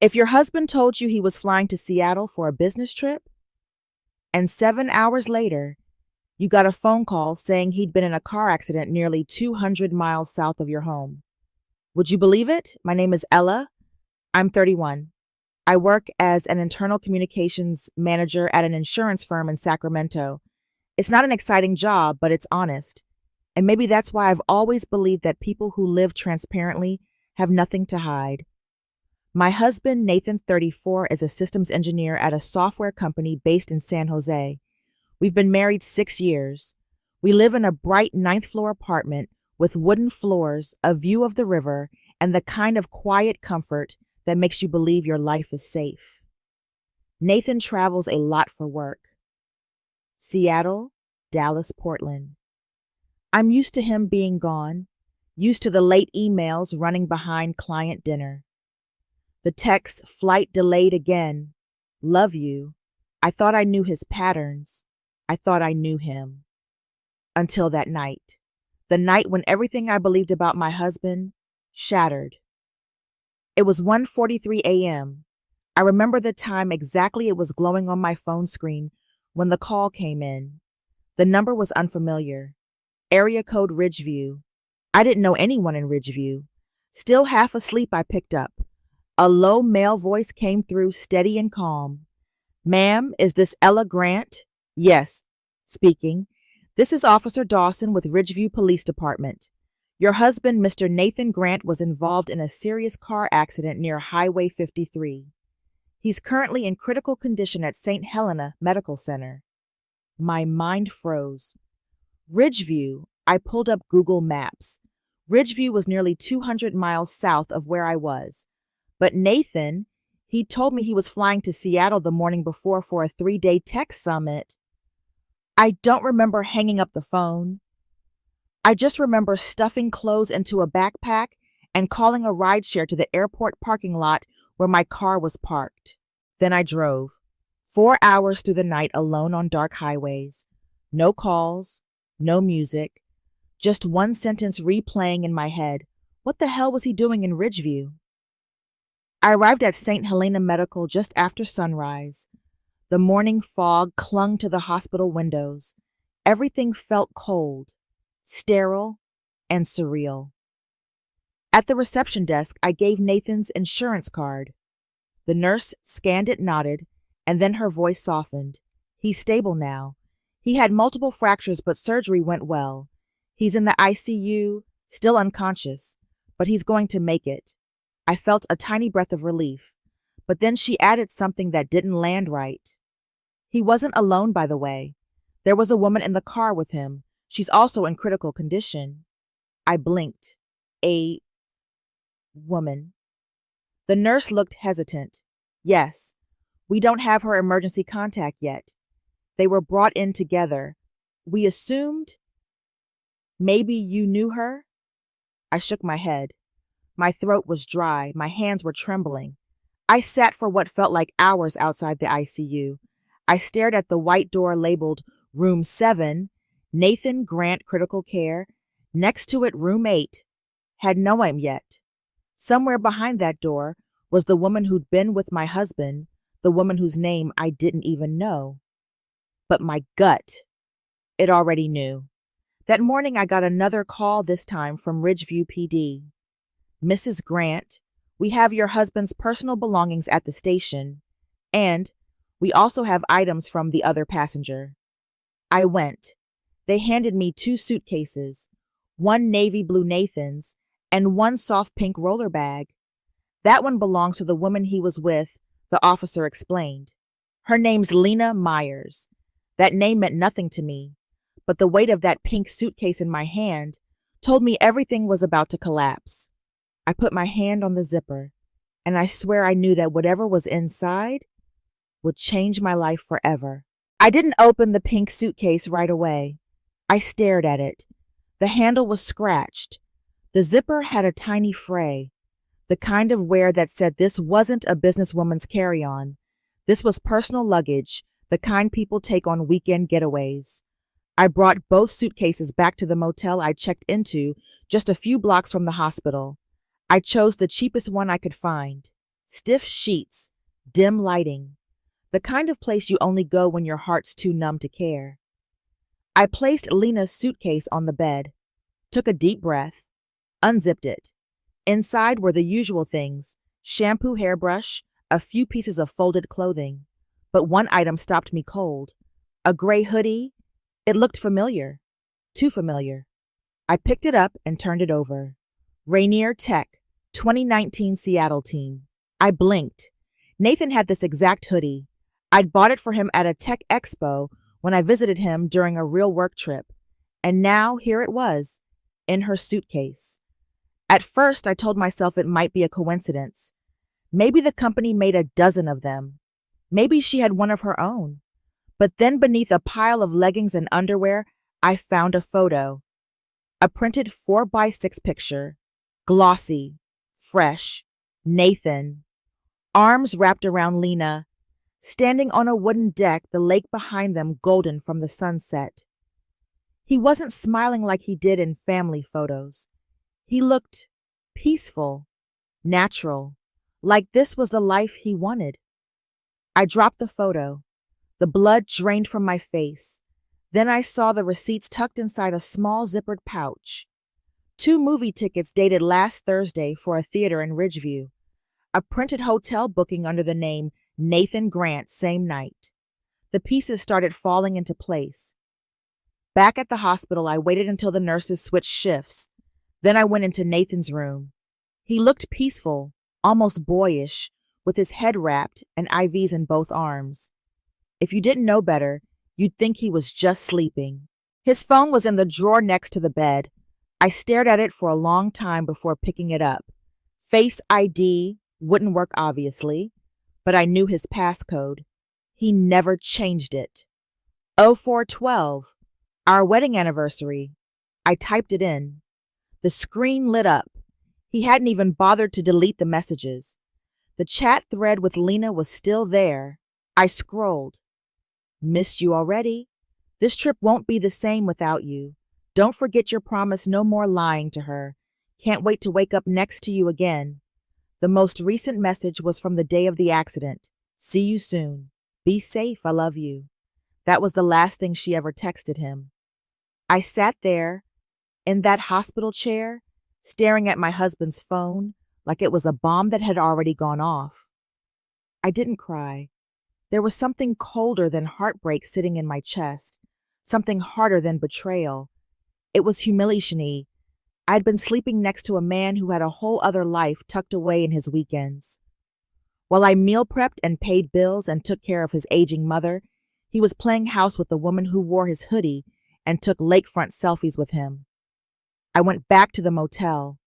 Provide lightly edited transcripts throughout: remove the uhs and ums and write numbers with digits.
If your husband told you he was flying to Seattle for a business trip, and 7 hours later, you got a phone call saying he'd been in a car accident nearly 200 miles south of your home, would you believe it? My name is Ella. I'm 31. I work as an internal communications manager at an insurance firm in Sacramento. It's not an exciting job, but it's honest. And maybe that's why I've always believed that people who live transparently have nothing to hide. My husband, Nathan, 34, is a systems engineer at a software company based in San Jose. We've been married 6 years. We live in a bright 9th-floor apartment with wooden floors, a view of the river, and the kind of quiet comfort that makes you believe your life is safe. Nathan travels a lot for work. Seattle, Dallas, Portland. I'm used to him being gone, used to the late emails running behind client dinner. The text, flight delayed again, love you. I thought I knew his patterns. I thought I knew him. Until that night. The night when everything I believed about my husband shattered. It was 1:43 a.m. I remember the time exactly. It was glowing on my phone screen when the call came in. The number was unfamiliar. Area code Ridgeview. I didn't know anyone in Ridgeview. Still half asleep, I picked up. A low male voice came through, steady and calm. Ma'am, is this Ella Grant? Yes. Speaking. This is Officer Dawson with Ridgeview Police Department. Your husband, Mr. Nathan Grant, was involved in a serious car accident near Highway 53. He's currently in critical condition at St. Helena Medical Center. My mind froze. Ridgeview. I pulled up Google Maps. Ridgeview was nearly 200 miles south of where I was. But Nathan, he told me he was flying to Seattle the morning before for a 3-day tech summit. I don't remember hanging up the phone. I just remember stuffing clothes into a backpack and calling a rideshare to the airport parking lot where my car was parked. Then I drove. 4 hours through the night alone on dark highways. No calls, no music, just one sentence replaying in my head. What the hell was he doing in Ridgeview? I arrived at St. Helena Medical just after sunrise. The morning fog clung to the hospital windows. Everything felt cold, sterile, and surreal. At the reception desk, I gave Nathan's insurance card. The nurse scanned it, nodded, and then her voice softened. He's stable now. He had multiple fractures, but surgery went well. He's in the ICU, still unconscious, but he's going to make it. I felt a tiny breath of relief, but then she added something that didn't land right. He wasn't alone, by the way. There was a woman in the car with him. She's also in critical condition. I blinked. A woman. The nurse looked hesitant. Yes, we don't have her emergency contact yet. They were brought in together. We assumed maybe you knew her? I shook my head. My throat was dry. My hands were trembling. I sat for what felt like hours outside the ICU. I stared at the white door labeled Room 7, Nathan Grant Critical Care. Next to it, Room 8. Had no name yet. Somewhere behind that door was the woman who'd been with my husband, the woman whose name I didn't even know. But my gut, it already knew. That morning I got another call, this time from Ridgeview PD. Mrs. Grant, we have your husband's personal belongings at the station, and we also have items from the other passenger. I went. They handed me 2 suitcases, one navy blue Nathan's, and one soft pink roller bag. That one belongs to the woman he was with, the officer explained. Her name's Lena Myers. That name meant nothing to me, but the weight of that pink suitcase in my hand told me everything was about to collapse. I put my hand on the zipper, and I swear I knew that whatever was inside would change my life forever. I didn't open the pink suitcase right away. I stared at it. The handle was scratched. The zipper had a tiny fray, the kind of wear that said this wasn't a businesswoman's carry-on. This was personal luggage, the kind people take on weekend getaways. I brought both suitcases back to the motel I checked into just a few blocks from the hospital. I chose the cheapest one I could find. Stiff sheets, dim lighting, the kind of place you only go when your heart's too numb to care. I placed Lena's suitcase on the bed, took a deep breath, unzipped it. Inside were the usual things: shampoo, hairbrush, a few pieces of folded clothing. But one item stopped me cold. A gray hoodie. It looked familiar. Too familiar. I picked it up and turned it over. Rainier Tech, 2019 Seattle team. I blinked. Nathan had this exact hoodie. I'd bought it for him at a tech expo when I visited him during a real work trip. And now here it was, in her suitcase. At first, I told myself it might be a coincidence. Maybe the company made a dozen of them. Maybe she had one of her own. But then beneath a pile of leggings and underwear, I found a photo. A printed 4x6 picture. Glossy. Fresh. Nathan. Arms wrapped around Lena. Standing on a wooden deck, the lake behind them golden from the sunset. He wasn't smiling like he did in family photos. He looked peaceful, natural, like this was the life he wanted. I dropped the photo. The blood drained from my face. Then I saw the receipts tucked inside a small zippered pouch. 2 movie tickets dated last Thursday for a theater in Ridgeview. A printed hotel booking under the name Nathan Grant same night. The pieces started falling into place. Back at the hospital, I waited until the nurses switched shifts. Then I went into Nathan's room. He looked peaceful, almost boyish, with his head wrapped and IVs in both arms. If you didn't know better, you'd think he was just sleeping. His phone was in the drawer next to the bed. I stared at it for a long time before picking it up. Face ID wouldn't work, obviously, but I knew his passcode. He never changed it. 0412, our wedding anniversary. I typed it in. The screen lit up. He hadn't even bothered to delete the messages. The chat thread with Lena was still there. I scrolled. Missed you already. This trip won't be the same without you. Don't forget your promise, no more lying to her. Can't wait to wake up next to you again. The most recent message was from the day of the accident. See you soon. Be safe, I love you. That was the last thing she ever texted him. I sat there, in that hospital chair, staring at my husband's phone like it was a bomb that had already gone off. I didn't cry. There was something colder than heartbreak sitting in my chest, something harder than betrayal. It was humiliation-y. I'd been sleeping next to a man who had a whole other life tucked away in his weekends. While I meal prepped and paid bills and took care of his aging mother, he was playing house with the woman who wore his hoodie and took lakefront selfies with him. I went back to the motel,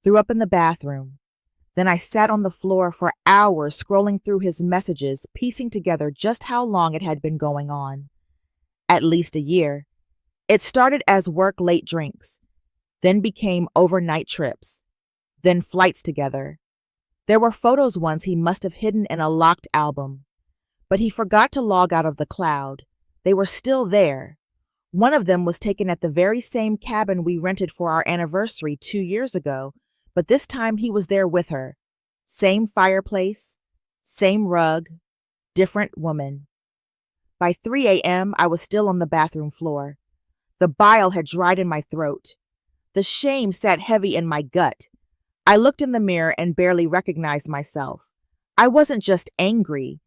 threw up in the bathroom. Then I sat on the floor for hours scrolling through his messages, piecing together just how long it had been going on. At least a year. It started as work late drinks, then became overnight trips, then flights together. There were photos once he must have hidden in a locked album, but he forgot to log out of the cloud. They were still there. One of them was taken at the very same cabin we rented for our anniversary 2 years ago, but this time he was there with her. Same fireplace, same rug, different woman. By 3 a.m., I was still on the bathroom floor. The bile had dried in my throat. The shame sat heavy in my gut. I looked in the mirror and barely recognized myself. I wasn't just angry.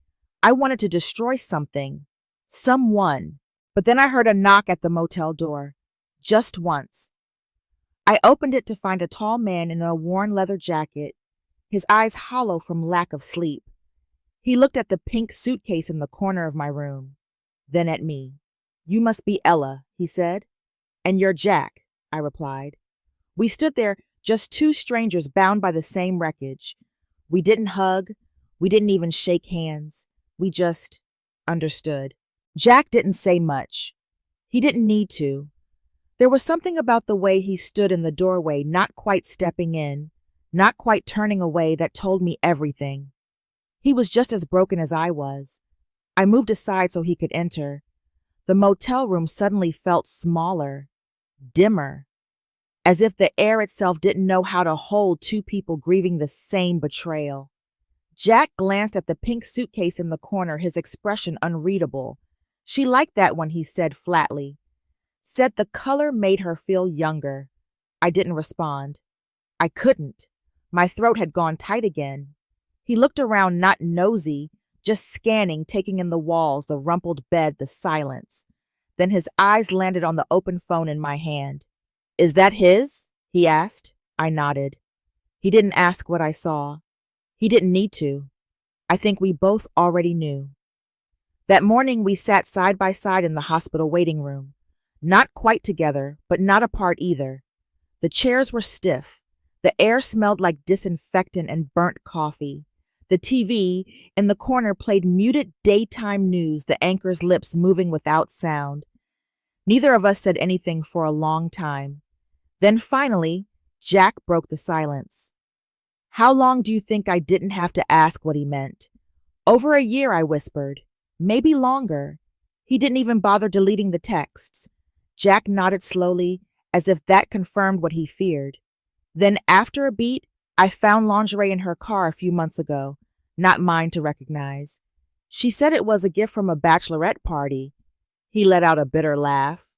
I wanted to destroy something, someone. But then I heard a knock at the motel door. Just once. I opened it to find a tall man in a worn leather jacket, his eyes hollow from lack of sleep. He looked at the pink suitcase in the corner of my room, then at me. You must be Ella, he said. And you're Jack, I replied. We stood there, just 2 strangers bound by the same wreckage. We didn't hug. We didn't even shake hands. We just understood. Jack didn't say much. He didn't need to. There was something about the way he stood in the doorway, not quite stepping in, not quite turning away, that told me everything. He was just as broken as I was. I moved aside so he could enter. The motel room suddenly felt smaller, dimmer, as if the air itself didn't know how to hold 2 people grieving the same betrayal. Jack glanced at the pink suitcase in the corner, his expression unreadable. She liked that one, he said flatly. Said the color made her feel younger. I didn't respond. I couldn't. My throat had gone tight again. He looked around, not nosy, just scanning, taking in the walls, the rumpled bed, the silence. Then his eyes landed on the open phone in my hand. Is that his? He asked. I nodded. He didn't ask what I saw. He didn't need to. I think we both already knew. That morning we sat side by side in the hospital waiting room. Not quite together, but not apart either. The chairs were stiff. The air smelled like disinfectant and burnt coffee. The TV in the corner played muted daytime news, the anchor's lips moving without sound. Neither of us said anything for a long time. Then finally, Jack broke the silence. How long do you think I didn't have to ask what he meant? Over a year, I whispered. Maybe longer. He didn't even bother deleting the texts. Jack nodded slowly, as if that confirmed what he feared. Then, after a beat, I found lingerie in her car a few months ago, not mine to recognize. She said it was a gift from a bachelorette party. He let out a bitter laugh.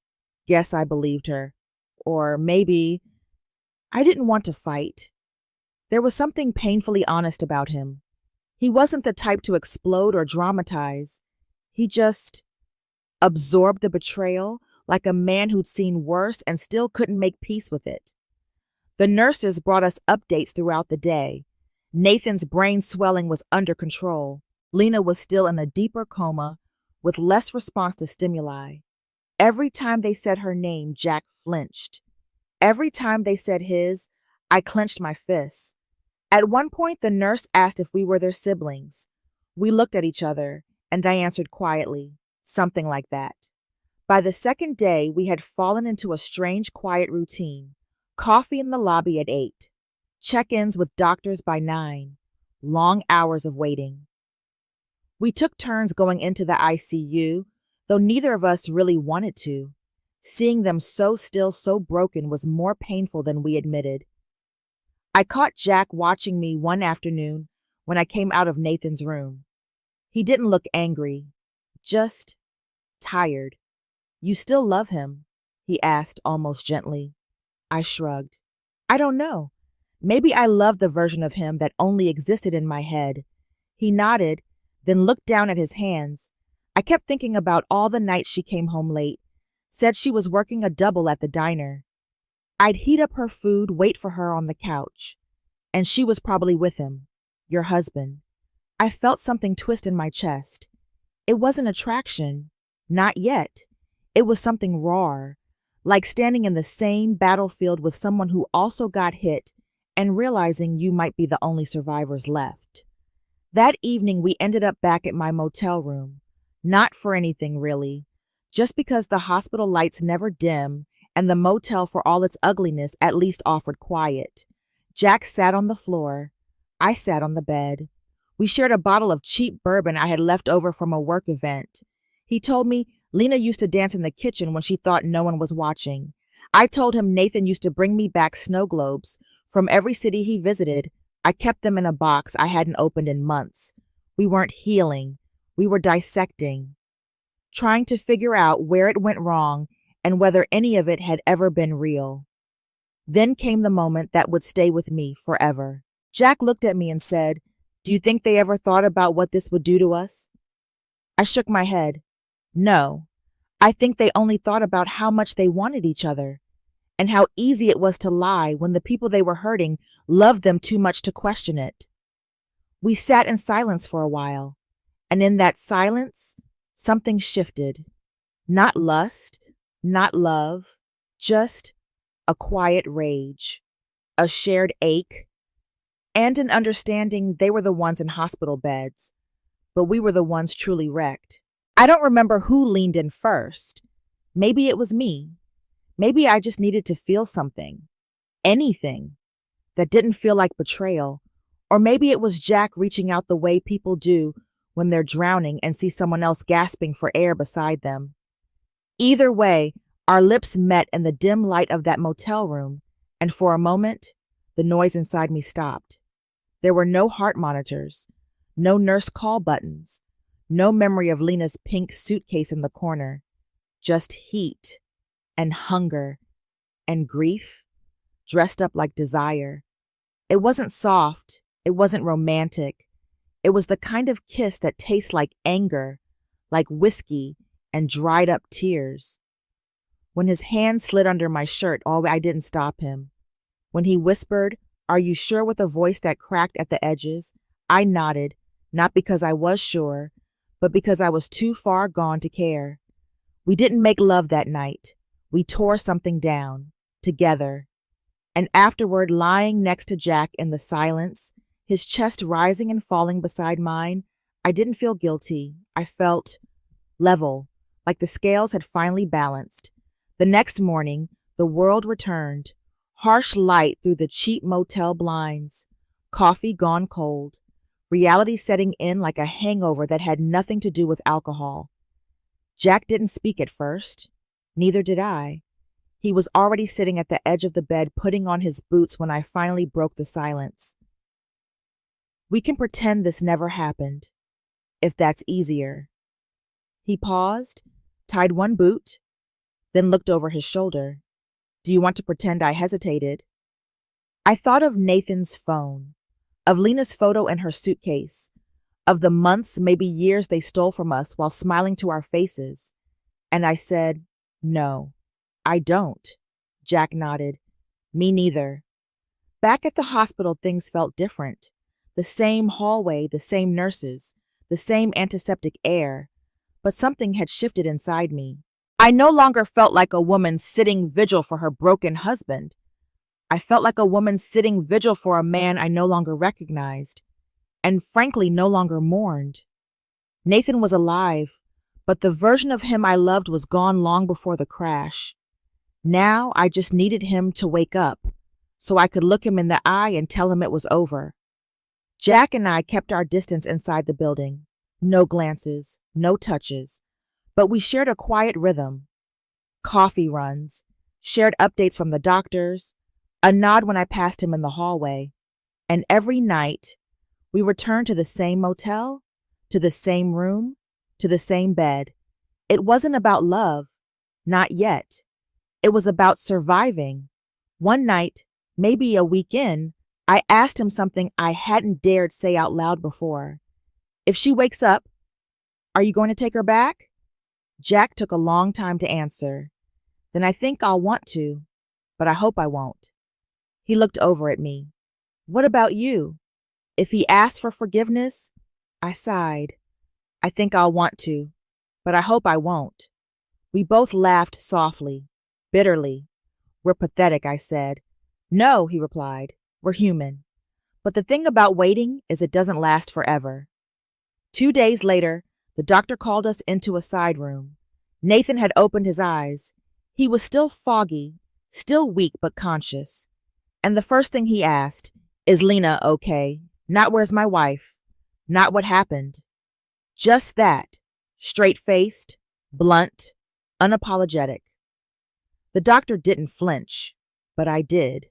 Guess I believed her. Or maybe I didn't want to fight. There was something painfully honest about him. He wasn't the type to explode or dramatize. He just absorbed the betrayal like a man who'd seen worse and still couldn't make peace with it. The nurses brought us updates throughout the day. Nathan's brain swelling was under control. Lena was still in a deeper coma with less response to stimuli. Every time they said her name, Jack flinched. Every time they said his, I clenched my fists. At one point, the nurse asked if we were their siblings. We looked at each other, and I answered quietly, something like that. By the second day, we had fallen into a strange, quiet routine. Coffee in the lobby at 8. Check-ins with doctors by 9. Long hours of waiting. We took turns going into the ICU, though neither of us really wanted to. Seeing them so still, so broken was more painful than we admitted. I caught Jack watching me one afternoon when I came out of Nathan's room. He didn't look angry, just tired. You still love him? He asked almost gently. I shrugged. I don't know. Maybe I loved the version of him that only existed in my head. He nodded, then looked down at his hands. I kept thinking about all the nights she came home late, said she was working a double at the diner. I'd heat up her food, wait for her on the couch. And she was probably with him, your husband. I felt something twist in my chest. It wasn't attraction. Not yet. It was something raw, like standing in the same battlefield with someone who also got hit and realizing you might be the only survivors left. That evening, we ended up back at my motel room. Not for anything, really. Just because the hospital lights never dim and the motel, for all its ugliness, at least offered quiet. Jack sat on the floor. I sat on the bed. We shared a bottle of cheap bourbon I had left over from a work event. He told me Lena used to dance in the kitchen when she thought no one was watching. I told him Nathan used to bring me back snow globes from every city he visited. I kept them in a box I hadn't opened in months. We weren't healing. We were dissecting, trying to figure out where it went wrong and whether any of it had ever been real. Then came the moment that would stay with me forever. Jack looked at me and said, "Do you think they ever thought about what this would do to us?" I shook my head. No, I think they only thought about how much they wanted each other and how easy it was to lie when the people they were hurting loved them too much to question it. We sat in silence for a while, and in that silence, something shifted. Not lust, not love, just a quiet rage, a shared ache, and an understanding they were the ones in hospital beds, but we were the ones truly wrecked. I don't remember who leaned in first. Maybe it was me. Maybe I just needed to feel something, anything, that didn't feel like betrayal. Or maybe it was Jack reaching out the way people do when they're drowning and see someone else gasping for air beside them. Either way, our lips met in the dim light of that motel room, and for a moment, the noise inside me stopped. There were no heart monitors, No nurse call buttons. No memory of Lena's pink suitcase in the corner. Just heat and hunger and grief dressed up like desire. It wasn't soft. It wasn't romantic. It was the kind of kiss that tastes like anger, like whiskey and dried up tears. When his hand slid under my shirt, I didn't stop him. When he whispered, "Are you sure?" with a voice that cracked at the edges, I nodded, not because I was sure, but because I was too far gone to care. We didn't make love that night. We tore something down, together. And afterward, lying next to Jack in the silence, his chest rising and falling beside mine, I didn't feel guilty. I felt level, like the scales had finally balanced. The next morning, the world returned. Harsh light through the cheap motel blinds. Coffee gone cold. Reality setting in like a hangover that had nothing to do with alcohol. Jack didn't speak at first. Neither did I. He was already sitting at the edge of the bed putting on his boots when I finally broke the silence. "We can pretend this never happened, if that's easier." He paused, tied one boot, then looked over his shoulder. "Do you want to pretend I hesitated?" I thought of Nathan's phone, of Lena's photo in her suitcase, of the months, maybe years they stole from us while smiling to our faces. And I said, "No, I don't." Jack nodded. "Me neither." Back at the hospital, things felt different. The same hallway, the same nurses, the same antiseptic air, but something had shifted inside me. I no longer felt like a woman sitting vigil for her broken husband. I felt like a woman sitting vigil for a man I no longer recognized, and frankly no longer mourned. Nathan was alive, but the version of him I loved was gone long before the crash. Now I just needed him to wake up, so I could look him in the eye and tell him it was over. Jack and I kept our distance inside the building. No glances, no touches, but we shared a quiet rhythm. Coffee runs, shared updates from the doctors, a nod when I passed him in the hallway, and every night we returned to the same motel, to the same room, to the same bed. It wasn't about love, not yet. It was about surviving. One night, maybe a week in, I asked him something I hadn't dared say out loud before. "If she wakes up, are you going to take her back?" Jack took a long time to answer. "Then I think I'll want to, but I hope I won't." He looked over at me. "What about you? If he asked for forgiveness?" I sighed. "I think I'll want to, but I hope I won't." We both laughed softly, bitterly. "We're pathetic," I said. "No," he replied. "We're human. But the thing about waiting is it doesn't last forever." 2 days later, the doctor called us into a side room. Nathan had opened his eyes. He was still foggy, still weak but conscious. And the first thing he asked, "Is Lena okay?" Not "Where's my wife?" Not "What happened?" Just that, straight-faced, blunt, unapologetic. The doctor didn't flinch, but I did.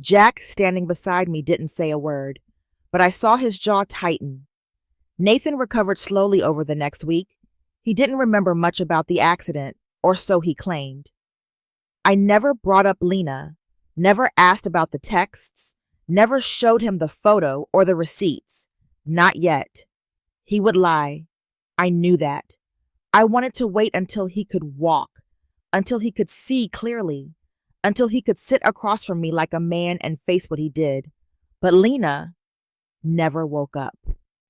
Jack, standing beside me, didn't say a word, but I saw his jaw tighten. Nathan recovered slowly over the next week. He didn't remember much about the accident, or so he claimed. I never brought up Lena, never asked about the texts, never showed him the photo or the receipts. Not yet. He would lie. I knew that. I wanted to wait until he could walk, until he could see clearly, until he could sit across from me like a man and face what he did. But Lena never woke up.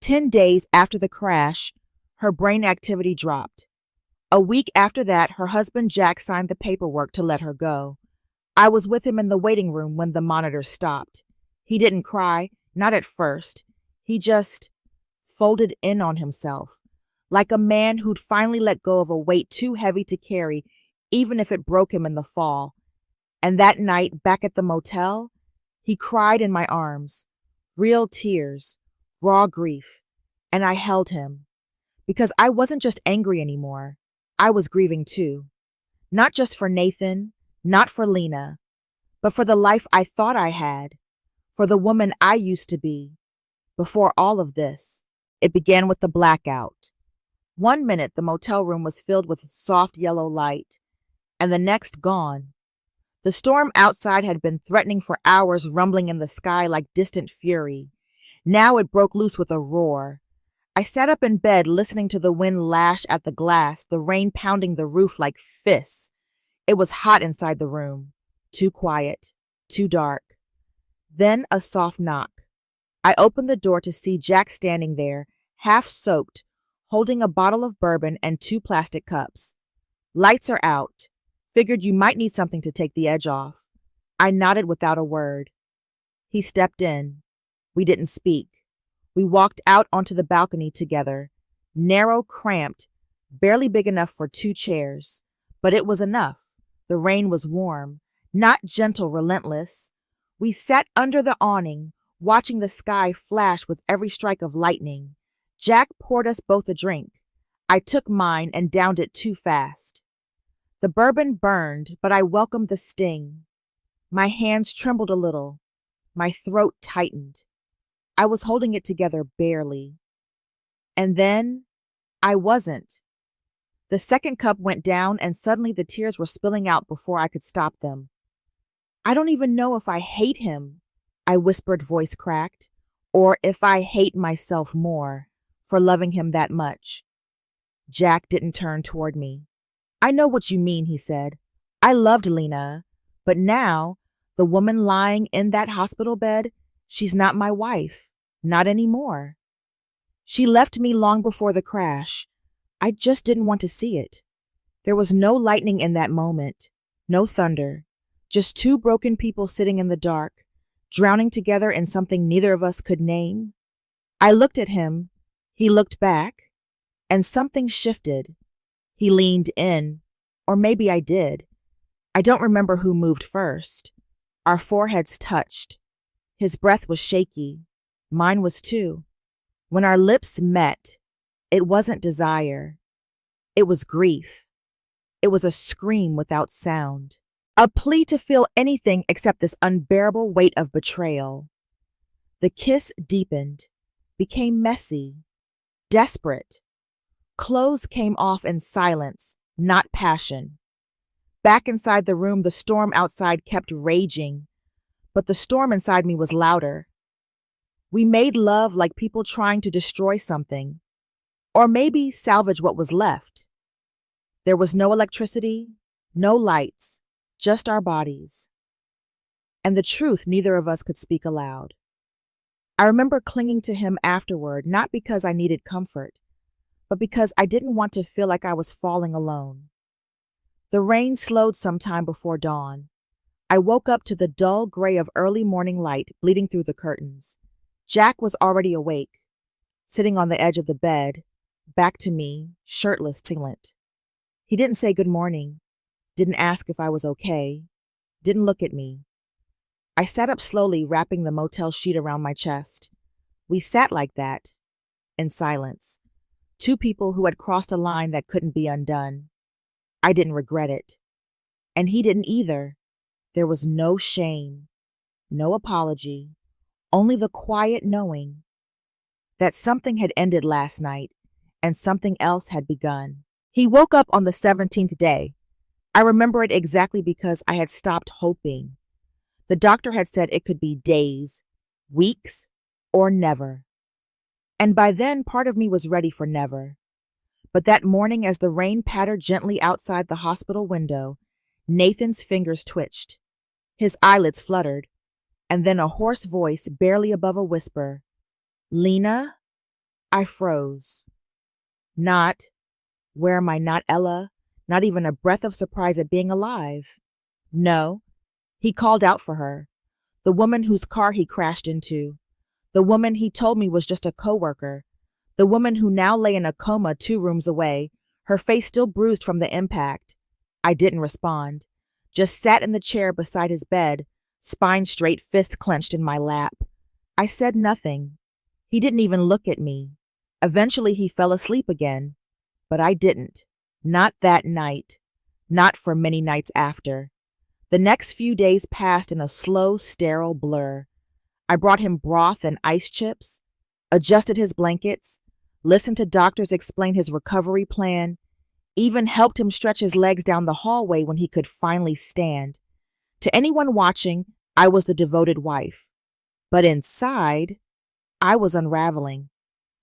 10 days after the crash, her brain activity dropped. A week after that, her husband Jack signed the paperwork to let her go. I was with him in the waiting room when the monitor stopped. He didn't cry, not at first. He just folded in on himself, like a man who'd finally let go of a weight too heavy to carry, even if it broke him in the fall. And that night, back at the motel, he cried in my arms, real tears, raw grief, and I held him. Because I wasn't just angry anymore. I was grieving too. Not just for Nathan, not for Lena, but for the life I thought I had, for the woman I used to be, before all of this. It began with the blackout. 1 minute, the motel room was filled with soft yellow light, and the next gone. The storm outside had been threatening for hours, rumbling in the sky like distant fury. Now it broke loose with a roar. I sat up in bed, listening to the wind lash at the glass, the rain pounding the roof like fists. It was hot inside the room. Too quiet. Too dark. Then a soft knock. I opened the door to see Jack standing there, half soaked, holding a bottle of bourbon and 2 plastic cups. Lights are out. Figured you might need something to take the edge off. I nodded without a word. He stepped in. We didn't speak. We walked out onto the balcony together. Narrow, cramped, barely big enough for 2 chairs. But it was enough. The rain was warm, not gentle, relentless. We sat under the awning, watching the sky flash with every strike of lightning. Jack poured us both a drink. I took mine and downed it too fast. The bourbon burned, but I welcomed the sting. My hands trembled a little. My throat tightened. I was holding it together barely. And then, I wasn't. The second cup went down and suddenly the tears were spilling out before I could stop them. I don't even know if I hate him, I whispered, voice cracked, or if I hate myself more for loving him that much. Jack didn't turn toward me. I know what you mean, he said. I loved Lena, but now, the woman lying in that hospital bed, she's not my wife, not anymore. She left me long before the crash. I just didn't want to see it. There was no lightning in that moment, no thunder, just 2 broken people sitting in the dark, drowning together in something neither of us could name. I looked at him, he looked back, and something shifted. He leaned in, or maybe I did. I don't remember who moved first. Our foreheads touched. His breath was shaky. Mine was too. When our lips met, it wasn't desire. It was grief. It was a scream without sound. A plea to feel anything except this unbearable weight of betrayal. The kiss deepened, became messy, desperate. Clothes came off in silence, not passion. Back inside the room, the storm outside kept raging, but the storm inside me was louder. We made love like people trying to destroy something, or maybe salvage what was left. There was no electricity, no lights, just our bodies. And the truth neither of us could speak aloud. I remember clinging to him afterward, not because I needed comfort, but because I didn't want to feel like I was falling alone. The rain slowed some time before dawn. I woke up to the dull gray of early morning light bleeding through the curtains. Jack was already awake, sitting on the edge of the bed, back to me, shirtless, silent. He didn't say good morning, didn't ask if I was okay, didn't look at me. I sat up slowly, wrapping the motel sheet around my chest. We sat like that, in silence. 2 people who had crossed a line that couldn't be undone. I didn't regret it. And he didn't either. There was no shame, no apology, only the quiet knowing that something had ended last night and something else had begun. He woke up on the 17th day. I remember it exactly because I had stopped hoping. The doctor had said it could be days, weeks, or never. And by then, part of me was ready for never. But that morning, as the rain pattered gently outside the hospital window, Nathan's fingers twitched. His eyelids fluttered. And then a hoarse voice, barely above a whisper. Lena? I froze. Not, where am I, not Ella? Not even a breath of surprise at being alive. No. He called out for her. The woman whose car he crashed into. The woman he told me was just a coworker. The woman who now lay in a coma 2 rooms away, her face still bruised from the impact. I didn't respond. Just sat in the chair beside his bed, spine straight, fist clenched in my lap. I said nothing. He didn't even look at me. Eventually he fell asleep again. But I didn't. Not that night. Not for many nights after. The next few days passed in a slow, sterile blur. I brought him broth and ice chips, adjusted his blankets, listened to doctors explain his recovery plan, even helped him stretch his legs down the hallway when he could finally stand. To anyone watching, I was the devoted wife. But inside, I was unraveling.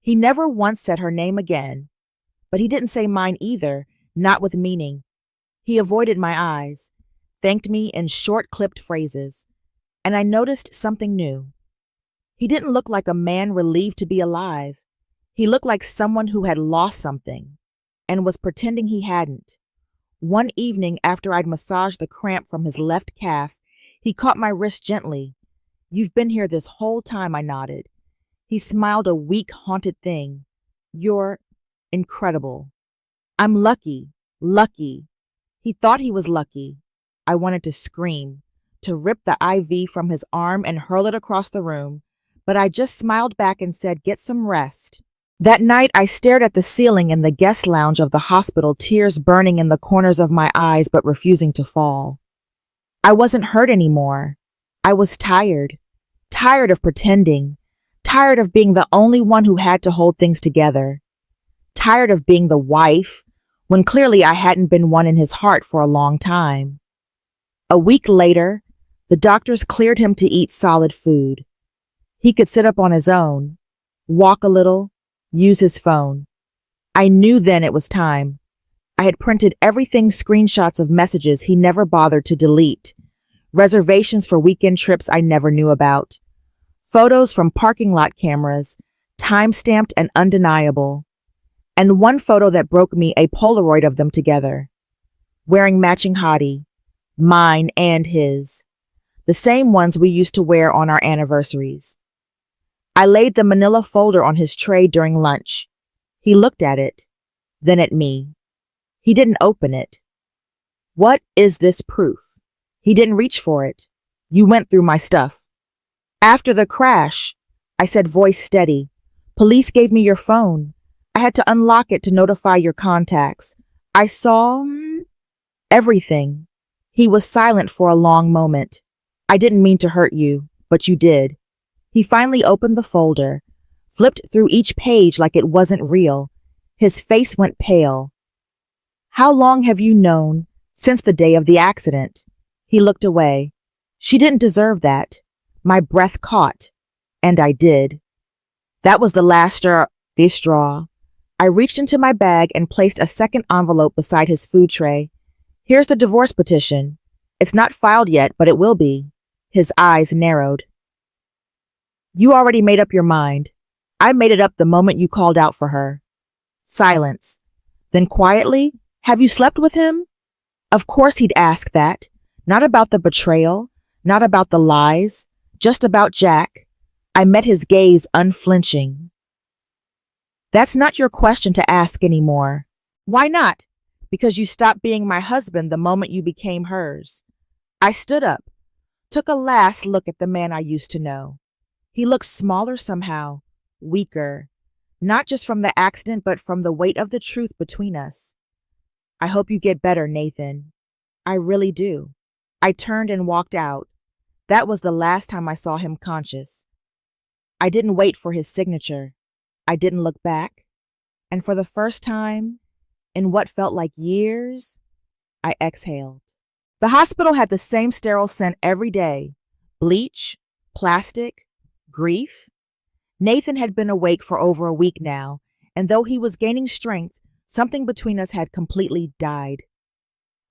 He never once said her name again, but he didn't say mine either, not with meaning. He avoided my eyes, thanked me in short clipped phrases, and I noticed something new. He didn't look like a man relieved to be alive. He looked like someone who had lost something and was pretending he hadn't. One evening after I'd massaged the cramp from his left calf, he caught my wrist gently. "You've been here this whole time," I nodded. He smiled a weak, haunted thing. "You're incredible." "I'm lucky. Lucky." He thought he was lucky. I wanted to scream, to rip the IV from his arm and hurl it across the room, but I just smiled back and said, "Get some rest." That night, I stared at the ceiling in the guest lounge of the hospital, tears burning in the corners of my eyes but refusing to fall. I wasn't hurt anymore. I was tired. Tired of pretending. Tired of being the only one who had to hold things together. Tired of being the wife, when clearly I hadn't been one in his heart for a long time. A week later, the doctors cleared him to eat solid food. He could sit up on his own, walk a little, use his phone. I knew then it was time. I had printed everything, screenshots of messages he never bothered to delete, reservations for weekend trips I never knew about, photos from parking lot cameras, time-stamped and undeniable, and one photo that broke me, a Polaroid of them together, wearing matching hottie, mine and his, the same ones we used to wear on our anniversaries. I laid the manila folder on his tray during lunch. He looked at it, then at me. He didn't open it. "What is this proof?" He didn't reach for it. "You went through my stuff." "After the crash," I said, voice steady. "Police gave me your phone. I had to unlock it to notify your contacts. I saw everything." He was silent for a long moment. "I didn't mean to hurt you, but you did." He finally opened the folder, flipped through each page like it wasn't real. His face went pale. "How long have you known?" "Since the day of the accident." He looked away. "She didn't deserve that." My breath caught, and I did. That was the last straw. I reached into my bag and placed a second envelope beside his food tray. "Here's the divorce petition. It's not filed yet, but it will be." His eyes narrowed. "You already made up your mind." "I made it up the moment you called out for her." Silence. Then quietly, "Have you slept with him?" Of course he'd ask that. Not about the betrayal, not about the lies, just about Jack. I met his gaze unflinching. "That's not your question to ask anymore." "Why not?" "Because you stopped being my husband the moment you became hers." I stood up, took a last look at the man I used to know. He looked smaller somehow, weaker, not just from the accident, but from the weight of the truth between us. "I hope you get better, Nathan." "I really do." I turned and walked out. That was the last time I saw him conscious. I didn't wait for his signature. I didn't look back. And for the first time, in what felt like years, I exhaled. The hospital had the same sterile scent every day. Bleach, plastic, grief. Nathan had been awake for over a week now, and though he was gaining strength, something between us had completely died.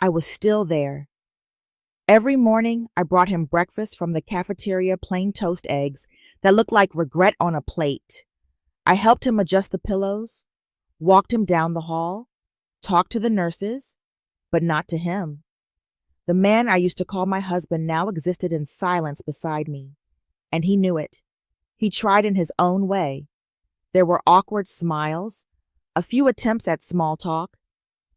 I was still there. Every morning, I brought him breakfast from the cafeteria, plain toast eggs that looked like regret on a plate. I helped him adjust the pillows, walked him down the hall, talked to the nurses, but not to him. The man I used to call my husband now existed in silence beside me, and he knew it. He tried in his own way. There were awkward smiles, a few attempts at small talk.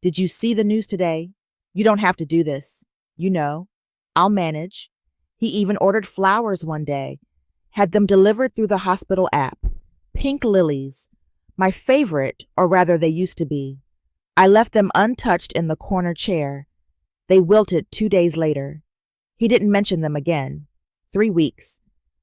"Did you see the news today? You don't have to do this. You know, I'll manage." He even ordered flowers one day, had them delivered through the hospital app. Pink lilies, my favorite, or rather they used to be. I left them untouched in the corner chair. They wilted 2 days later. He didn't mention them again. 3 weeks.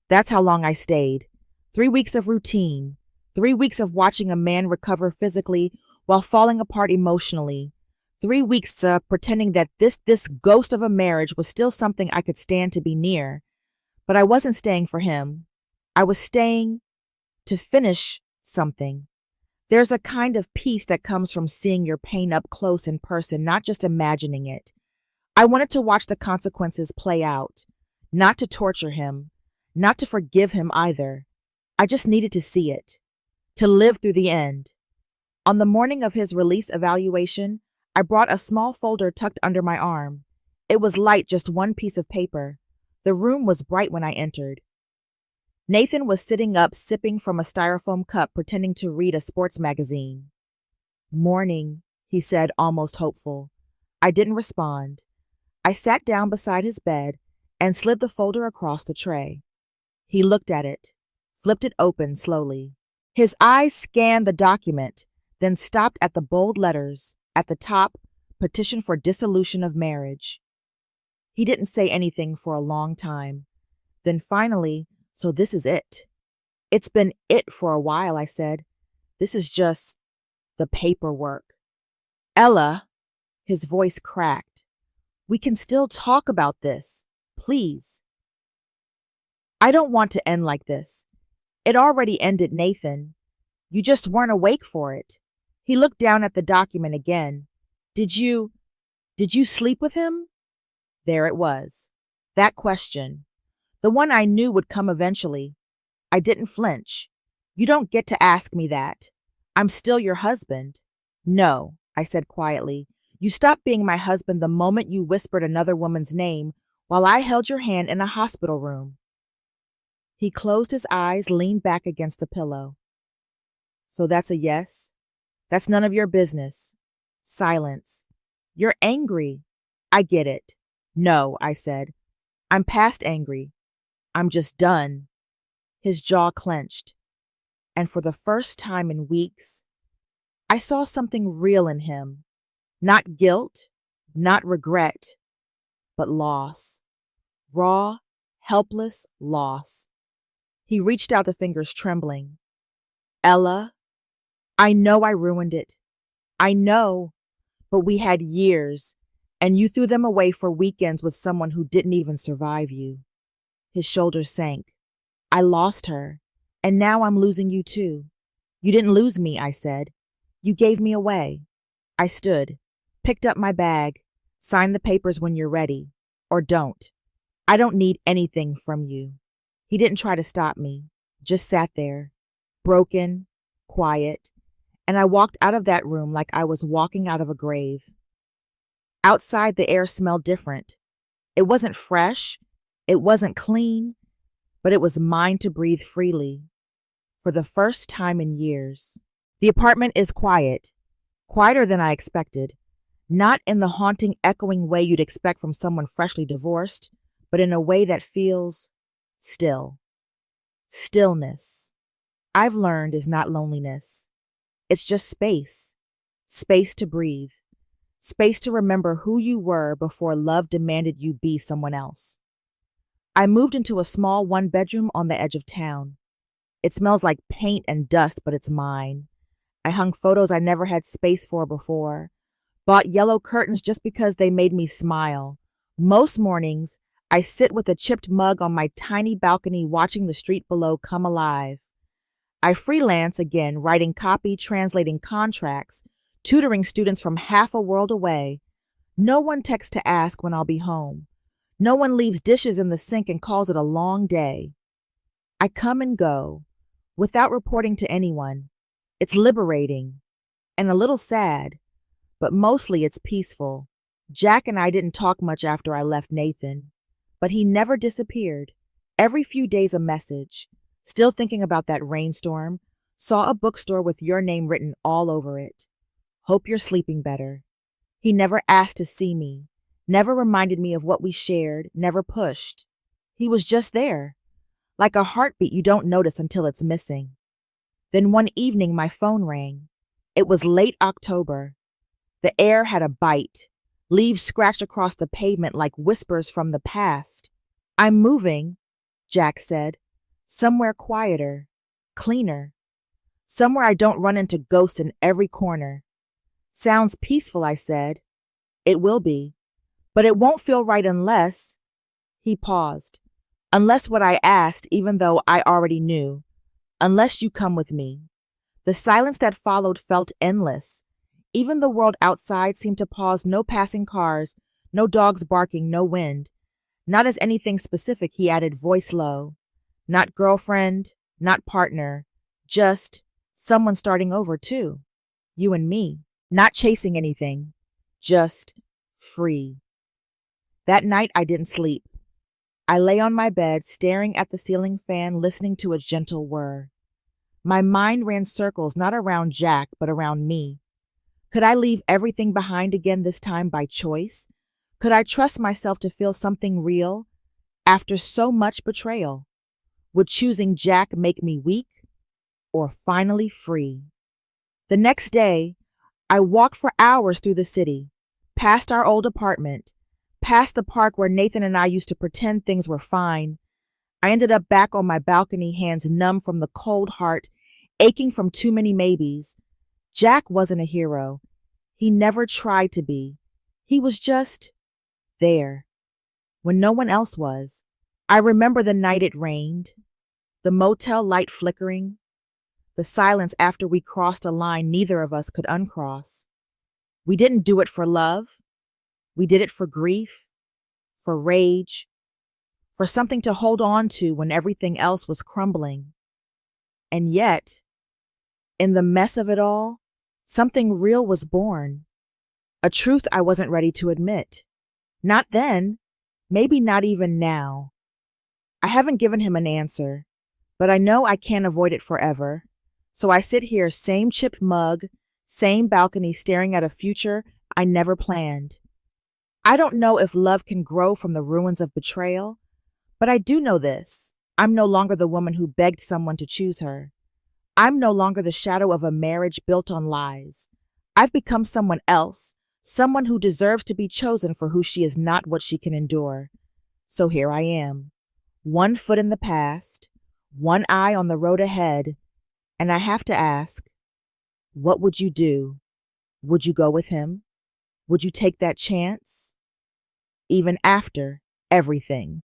That's how long I stayed. 3 weeks of routine. 3 weeks of watching a man recover physically while falling apart emotionally. 3 weeks pretending that this ghost of a marriage was still something I could stand to be near. But I wasn't staying for him. I was staying to finish something. There's a kind of peace that comes from seeing your pain up close in person, not just imagining it. I wanted to watch the consequences play out, not to torture him, not to forgive him either. I just needed to see it, to live through the end. On the morning of his release evaluation, I brought a small folder tucked under my arm. It was light, just one piece of paper. The room was bright when I entered. Nathan was sitting up, sipping from a styrofoam cup, pretending to read a sports magazine. "Morning," he said, almost hopeful. I didn't respond. I sat down beside his bed and slid the folder across the tray. He looked at it, flipped it open slowly. His eyes scanned the document, then stopped at the bold letters. At the top, petition for dissolution of marriage. He didn't say anything for a long time. Then finally, "So this is it." "It's been it for a while," I said. "This is just the paperwork." "Ella," his voice cracked. "We can still talk about this, please." "I don't want to end like this. It already ended, Nathan. You just weren't awake for it." He looked down at the document again. Did you sleep with him?" There it was. That question. The one I knew would come eventually. I didn't flinch. "You don't get to ask me that. I'm still your husband." "No," I said quietly. "You stopped being my husband the moment you whispered another woman's name while I held your hand in a hospital room." He closed his eyes, leaned back against the pillow. "So that's a yes? That's none of your business." Silence. "You're angry." "I get it." "No," I said. "I'm past angry. I'm just done." His jaw clenched. And for the first time in weeks, I saw something real in him. Not guilt, not regret, but loss. Raw, helpless loss. He reached out, the fingers trembling. "Ella, I know I ruined it. I know, but we had years, and you threw them away for weekends with someone who didn't even survive you." His shoulders sank. "I lost her, and now I'm losing you too." "You didn't lose me," I said. "You gave me away." I stood, picked up my bag. "Sign the papers when you're ready. Or don't. I don't need anything from you." He didn't try to stop me, just sat there, broken, quiet, and I walked out of that room like I was walking out of a grave. Outside, the air smelled different. It wasn't fresh, it wasn't clean, but it was mine to breathe freely. For the first time in years. The apartment is quiet, quieter than I expected, not in the haunting, echoing way you'd expect from someone freshly divorced, but in a way that feels still. Stillness, I've learned, is not loneliness. It's just space. Space to breathe. Space to remember who you were before love demanded you be someone else. I moved into a small one-bedroom on the edge of town. It smells like paint and dust, but it's mine. I hung photos I never had space for before. Bought yellow curtains just because they made me smile. Most mornings, I sit with a chipped mug on my tiny balcony watching the street below come alive. I freelance again, writing copy, translating contracts, tutoring students from half a world away. No one texts to ask when I'll be home. No one leaves dishes in the sink and calls it a long day. I come and go, without reporting to anyone. It's liberating, and a little sad, but mostly it's peaceful. Jack and I didn't talk much after I left Nathan, but he never disappeared. Every few days a message. Still thinking about that rainstorm. Saw a bookstore with your name written all over it. Hope you're sleeping better. He never asked to see me, never reminded me of what we shared, never pushed. He was just there, like a heartbeat you don't notice until it's missing. Then one evening my phone rang. It was late October. The air had a bite. Leaves scratched across the pavement like whispers from the past. "I'm moving," Jack said. "Somewhere quieter, cleaner. Somewhere I don't run into ghosts in every corner. Sounds peaceful, I said. It will be. But it won't feel right unless… He paused. Unless what I asked, even though I already knew. Unless you come with me. The silence that followed felt endless. Even the world outside seemed to pause. No passing cars, no dogs barking, no wind. Not as anything specific, he added, voice low. Not girlfriend, not partner, just someone starting over too. You and me. Not chasing anything, just free. That night I didn't sleep. I lay on my bed, staring at the ceiling fan, listening to its gentle whir. My mind ran circles, not around Jack, but around me. Could I leave everything behind again this time by choice? Could I trust myself to feel something real after so much betrayal? Would choosing Jack make me weak or finally free? The next day, I walked for hours through the city, past our old apartment, past the park where Nathan and I used to pretend things were fine. I ended up back on my balcony, hands numb from the cold heart, aching from too many maybes. Jack wasn't a hero. He never tried to be. He was just there, when no one else was. I remember the night it rained, the motel light flickering, the silence after we crossed a line neither of us could uncross. We didn't do it for love. We did it for grief, for rage, for something to hold on to when everything else was crumbling. And yet, in the mess of it all, something real was born. A truth I wasn't ready to admit. Not then, maybe not even now. I haven't given him an answer, but I know I can't avoid it forever. So I sit here, same chipped mug, same balcony, staring at a future I never planned. I don't know if love can grow from the ruins of betrayal, but I do know this. I'm no longer the woman who begged someone to choose her. I'm no longer the shadow of a marriage built on lies. I've become someone else, someone who deserves to be chosen for who she is, not what she can endure. So here I am, one foot in the past, one eye on the road ahead, and I have to ask, what would you do? Would you go with him? Would you take that chance? Even after everything?